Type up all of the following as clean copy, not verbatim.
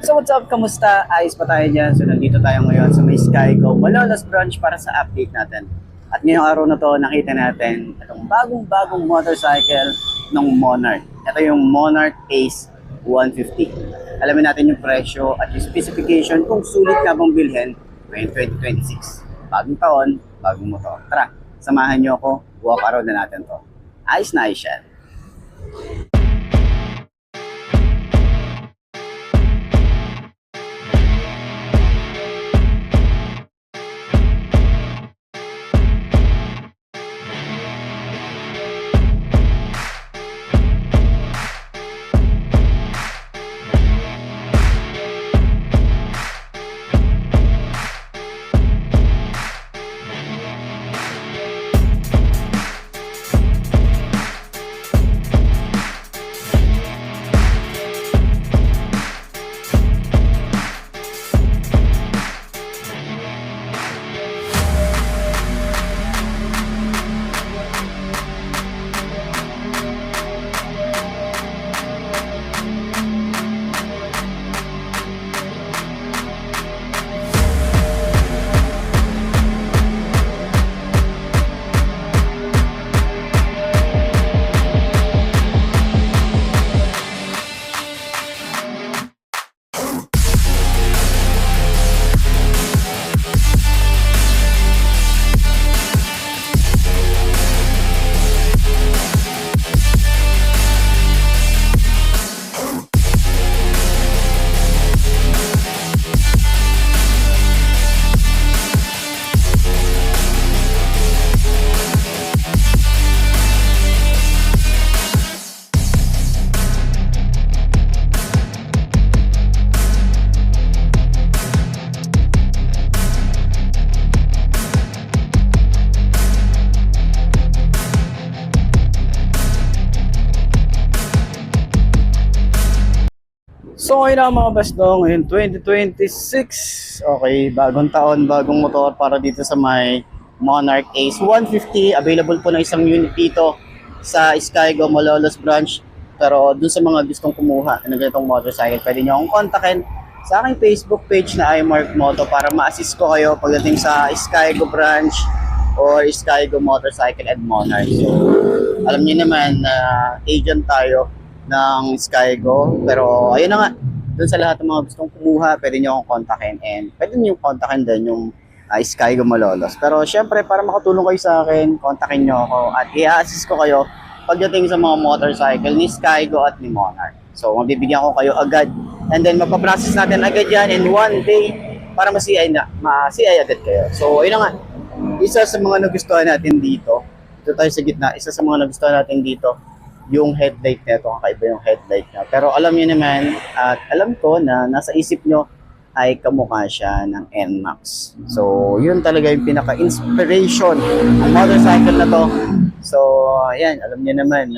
So what's up? Kamusta? Ayos pa tayo dyan. So nandito tayo ngayon sa may Skygo Malolos branch para sa update natin. At ngayong araw na to, nakita natin itong bagong-bagong motorcycle ng Monarch. Ito yung Monarch Ace 150. Alamin natin yung presyo at yung specification kung sulit nga bang bilhin ngayong 2026. Bagong taon, bagong motor. Tara, samahan nyo ako. Walk around na natin to. Ayos na ayos yan. So ngayon na mga basdo, ngayon 2026. Okay, bagong taon, bagong motor para dito sa may Monarch Ace 150. Available po na isang unit dito sa Skygo Malolos branch. Pero dun sa mga gustong kumuha ng ganitong motorcycle, pwede nyo akong kontakin sa aking Facebook page na iMark Moto para ma-assist ko kayo pagdating sa Skygo branch or Skygo Motorcycle and Monarch. So alam niyo naman na agent tayo ng Skygo. Pero ayun na nga, doon sa lahat ng mga gustong kumuha, pwede nyo akong kontakin and pwede nyo kontakin din yung Skygo Malolos. Pero syempre, para makatulong kayo sa akin, kontakin nyo ako at i-assist ko kayo pagdating sa mga motorcycle ni Skygo at ni Monarch. So mabibigyan ko kayo agad and then mapaprocess natin agad yan in one day para ma-CI agad kayo. So ayun na nga, isa sa mga nagustuhan natin dito, ito tayo sa gitna, isa sa mga nagustuhan natin dito, yung headlight nito, kakaiba yung headlight niya. Pero alam niyo naman, at alam ko na nasa isip nyo ay kamukha siya ng NMAX. So, yun talaga yung pinaka-inspiration ng motorcycle na to. So, ayan, alam niyo naman,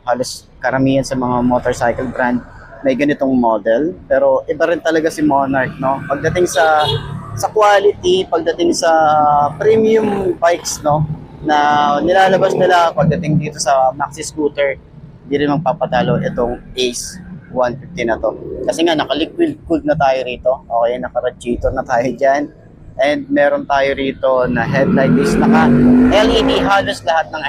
halos karamihan sa mga motorcycle brand may ganitong model. Pero iba rin talaga si Monarch, no? Pagdating sa quality, pagdating sa premium bikes, no? Na nilalabas nila pagdating dito sa maxi scooter, hindi rin magpapatalo itong Ace 150 na to. Kasi nga naka-liquid cooled na tayo rito. Okay, naka-radiator na tayo dyan. And meron tayo rito na headlight is naka-LED halos lahat ng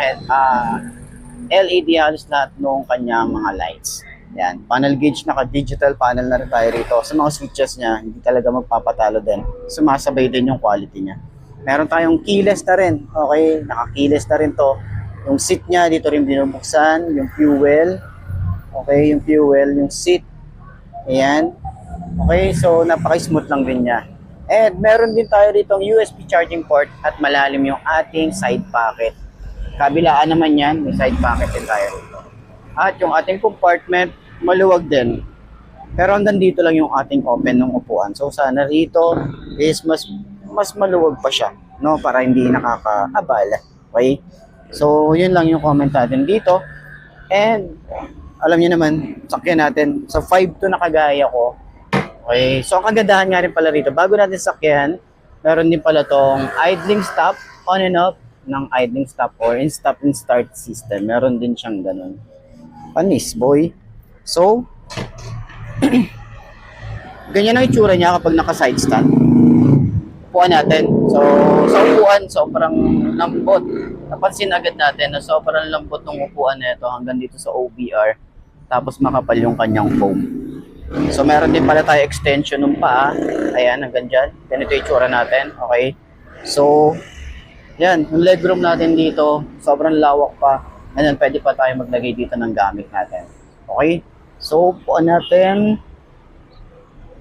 LED halos lahat ng kanyang mga lights. Yan, panel gauge, naka-digital panel na rin tayo rito. Sa mga switches niya, hindi talaga magpapatalo din. Sumasabay din yung quality niya. Meron tayong keyless na rin. Okay, naka-keyless na rin to. Yung seat niya, dito rin binubuksan. Yung fuel. Okay, yung fuel, yung seat. Ayan. Okay, so napaka-smooth lang din niya. And meron din tayo rito USB charging port at malalim yung ating side pocket. Kabilaan naman yan, may side pocket din tayo rito. At yung ating compartment, maluwag din. Pero hanggang dito lang yung ating open ng upuan. So sana rito is mas maluwag pa siya, no, para hindi nakakaabala. Okay? So, yun lang yung comment natin dito. And alam niyo naman, sakyan natin sa 5.2 na kagaya ko. Okay? So, ang kagandahan nga rin pala rito, bago natin sakyan, meron din pala tong idling stop, on and off ng idling stop or in stop and start system. Meron din siyang ganun. Panis, boy. So, Ganyan ang itsura niya kapag naka-side stand. Upuan natin. So, sa upuan, sobrang lambot. Napansin agad natin na sobrang lambot ng upuan nito hanggang dito sa OBR. Tapos makapal yung kanyang foam. So, meron din pala tayo extension ng paa. Ayan, hanggang dyan. Ganito yung itsura natin. Okay. So, yan. Yung legroom natin dito, sobrang lawak pa. And then, pwede pa tayo maglagay dito ng gamit natin. Okay. So, upuan natin.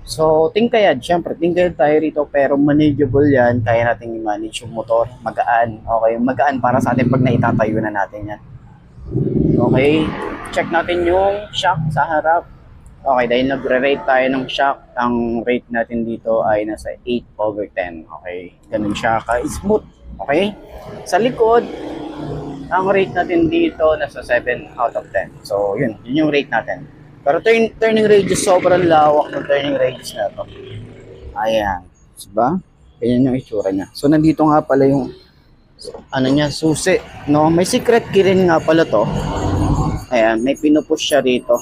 So, tingkayad. Siyempre, tingkayad tayo rito pero manageable yan. Kaya natin i-manage yung motor. Magaan. Okay, magaan para sa atin pag naitatayo na natin yan. Okay, check natin yung shock sa harap. Okay, dahil nagre-rate tayo ng shock, ang rate natin dito ay nasa 8/10. Okay, ganun siya ka-smooth. Okay, sa likod, ang rate natin dito nasa 7/10. So, yun yung rate natin. Pero turning radius, sobrang lawak ng turning radius na ito. Ayan. Diba? Ganyan yung itsura niya. So, nandito nga pala yung ano niya, susi. No? May secret key rin nga pala to. Ayan. May pinupush siya rito.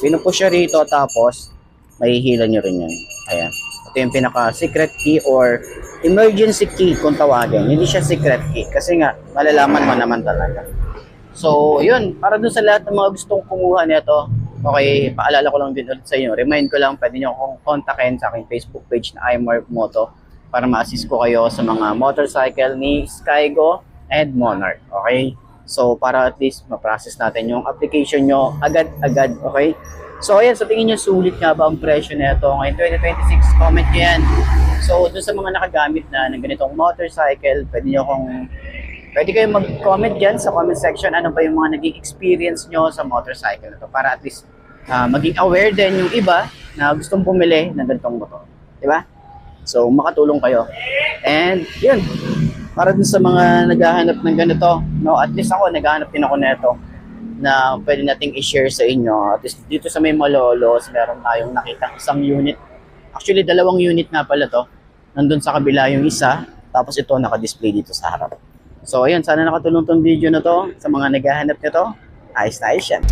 Pinupush siya rito tapos mahihila nyo rin yan. Ayan. Ito yung pinaka-secret key or emergency key kung tawagin. Hindi siya secret key kasi nga malalaman mo naman talaga. So, yun. Para dun sa lahat ng mga gustong kumuha nito, okay, paalala ko lang din ulit sa inyo. Remind ko lang, pwede nyo akong kontakin sa aking Facebook page na iMark Moto para ma-assist ko kayo sa mga motorcycle ni Skygo and Monarch. Okay? So, para at least ma-process natin yung application nyo agad-agad. Okay? So, ayan. So, tingin nyo sulit nga ba ang presyo nito ngayon 2026? Comment nyo yan. So, dun sa mga nakagamit na ng ganitong motorcycle, pwede kayong mag-comment dyan sa comment section ano ba yung mga naging experience nyo sa motorcycle na to para at least maging aware din yung iba na gustong bumili ng ganitong motor. Diba? So, makatulong kayo. And, yun. Para dun sa mga naghahanap ng ganito, no, at least ako, naghahanap din ako nito na pwede nating i-share sa inyo. At least dito sa may Malolos, meron tayong nakita isang unit. Actually, 2 unit nga pala to. Nandun sa kabila yung isa, tapos ito naka-display dito sa harap. So, ayun, sana nakatulong tong video na to sa mga naghahanap nito. Ayos na ayos yan.